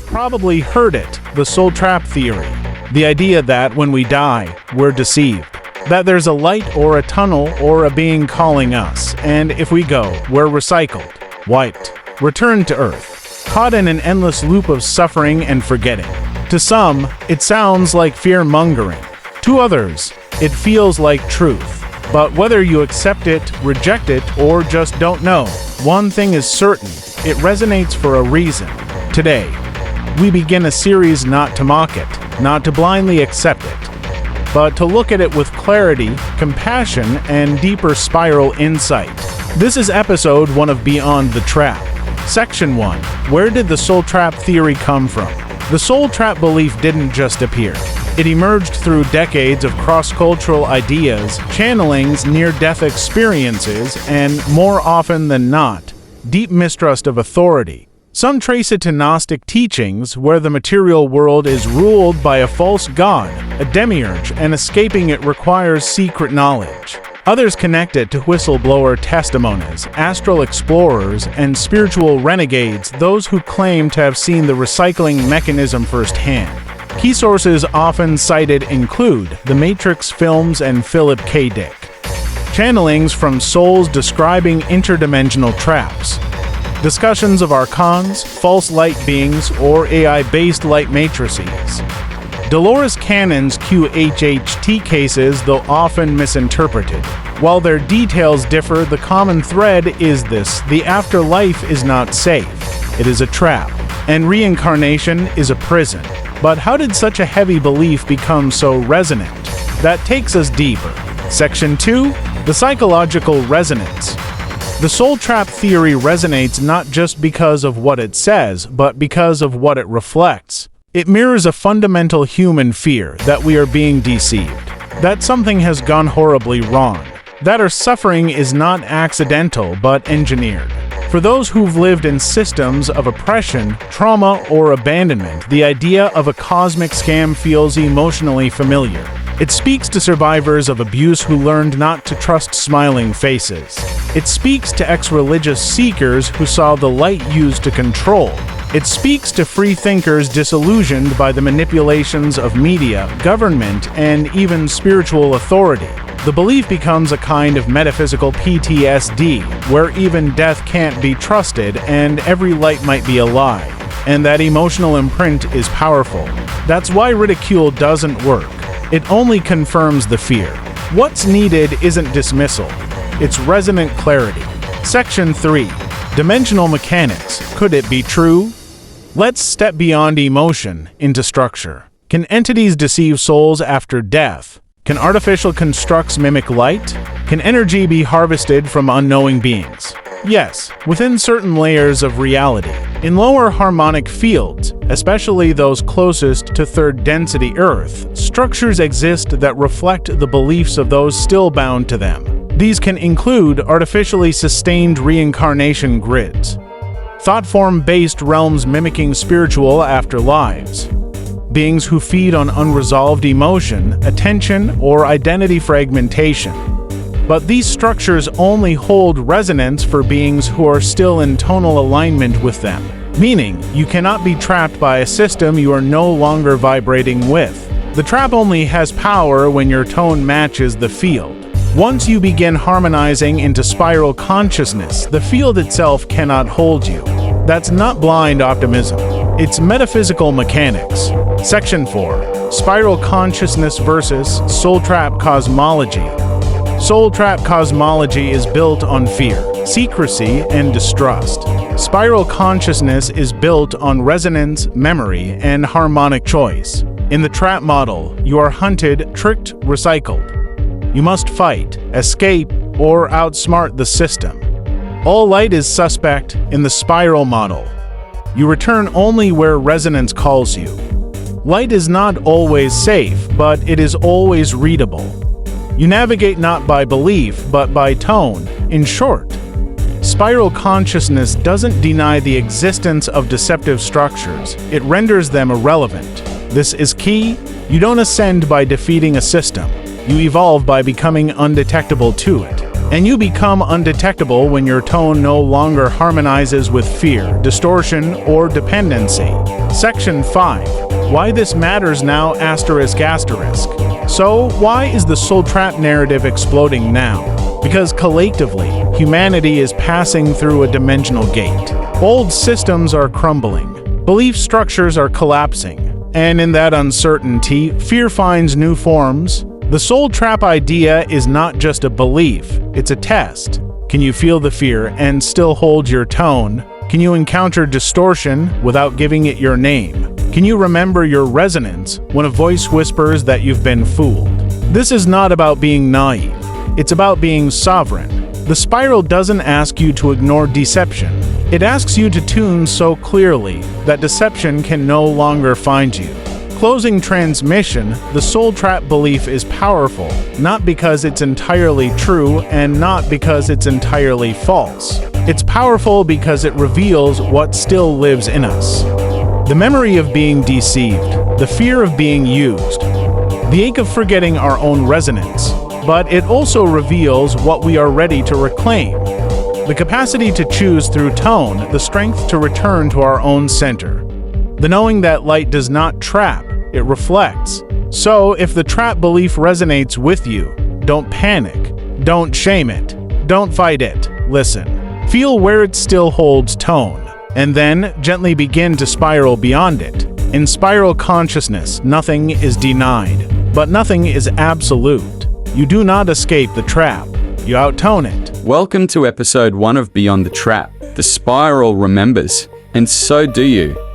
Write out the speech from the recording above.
Probably heard it, the soul trap theory. The idea that when we die, we're deceived. That there's a light or a tunnel or a being calling us, and if we go, we're recycled, wiped, returned to Earth, caught in an endless loop of suffering and forgetting. To some, it sounds like fear-mongering. To others, it feels like truth. But whether you accept it, reject it, or just don't know, one thing is certain, it resonates for a reason. Today, we begin a series not to mock it, not to blindly accept it, but to look at it with clarity, compassion, and deeper spiral insight. This is episode 1 of Beyond the Trap. Section 1. Where did the soul trap theory come from? The soul trap belief didn't just appear. It emerged through decades of cross-cultural ideas, channelings, near-death experiences, and, more often than not, deep mistrust of authority. Some trace it to Gnostic teachings, where the material world is ruled by a false god, a demiurge, and escaping it requires secret knowledge. Others connect it to whistleblower testimonies, astral explorers, and spiritual renegades, those who claim to have seen the recycling mechanism firsthand. Key sources often cited include The Matrix films and Philip K. Dick. Channelings from souls describing interdimensional traps. Discussions of archons, false light beings, or AI-based light matrices. Dolores Cannon's QHHT cases, though often misinterpreted. While their details differ, the common thread is this: the afterlife is not safe. It is a trap, and reincarnation is a prison. But how did such a heavy belief become so resonant? That takes us deeper. Section 2. The psychological resonance. The soul trap theory resonates not just because of what it says, but because of what it reflects. It mirrors a fundamental human fear that we are being deceived, that something has gone horribly wrong, that our suffering is not accidental but engineered. For those who've lived in systems of oppression, trauma, or abandonment, the idea of a cosmic scam feels emotionally familiar. It speaks to survivors of abuse who learned not to trust smiling faces. It speaks to ex-religious seekers who saw the light used to control. It speaks to free thinkers disillusioned by the manipulations of media, government, and even spiritual authority. The belief becomes a kind of metaphysical PTSD, where even death can't be trusted and every light might be a lie. And that emotional imprint is powerful. That's why ridicule doesn't work. It only confirms the fear. What's needed isn't dismissal. It's resonant clarity. Section 3. Dimensional mechanics. Could it be true? Let's step beyond emotion into structure. Can entities deceive souls after death? Can artificial constructs mimic light? Can energy be harvested from unknowing beings? Yes, within certain layers of reality. In lower harmonic fields, especially those closest to third density Earth, structures exist that reflect the beliefs of those still bound to them. These can include artificially sustained reincarnation grids, thought-form-based realms mimicking spiritual afterlives, beings who feed on unresolved emotion, attention, or identity fragmentation. But these structures only hold resonance for beings who are still in tonal alignment with them, meaning you cannot be trapped by a system you are no longer vibrating with. The trap only has power when your tone matches the field. Once you begin harmonizing into spiral consciousness, the field itself cannot hold you. That's not blind optimism. It's metaphysical mechanics. Section 4. Spiral consciousness versus soul trap cosmology. Soul trap cosmology is built on fear, secrecy, and distrust. Spiral consciousness is built on resonance, memory, and harmonic choice. In the trap model, you are hunted, tricked, recycled. You must fight, escape, or outsmart the system. All light is suspect in the spiral model. You return only where resonance calls you. Light is not always safe, but it is always readable. You navigate not by belief, but by tone. In short, spiral consciousness doesn't deny the existence of deceptive structures, it renders them irrelevant. This is key. You don't ascend by defeating a system. You evolve by becoming undetectable to it. And you become undetectable when your tone no longer harmonizes with fear, distortion, or dependency. Section 5. Why this matters now ****. So, why is the soul trap narrative exploding now? Because collectively, humanity is passing through a dimensional gate. Old systems are crumbling. Belief structures are collapsing. And in that uncertainty, fear finds new forms. The soul trap idea is not just a belief, it's a test. Can you feel the fear and still hold your tone? Can you encounter distortion without giving it your name? Can you remember your resonance when a voice whispers that you've been fooled? This is not about being naive, it's about being sovereign. The spiral doesn't ask you to ignore deception. It asks you to tune so clearly that deception can no longer find you. Closing transmission, the soul trap belief is powerful, not because it's entirely true and not because it's entirely false. It's powerful because it reveals what still lives in us. The memory of being deceived, the fear of being used, the ache of forgetting our own resonance, but it also reveals what we are ready to reclaim. The capacity to choose through tone, the strength to return to our own center. The knowing that light does not trap, it reflects. So, if the trap belief resonates with you, don't panic, don't shame it, don't fight it, listen. Feel where it still holds tone, and then gently begin to spiral beyond it. In spiral consciousness, nothing is denied, but nothing is absolute. You do not escape the trap, you outtone it. Welcome to episode 1 of Beyond the Trap. The spiral remembers, and so do you.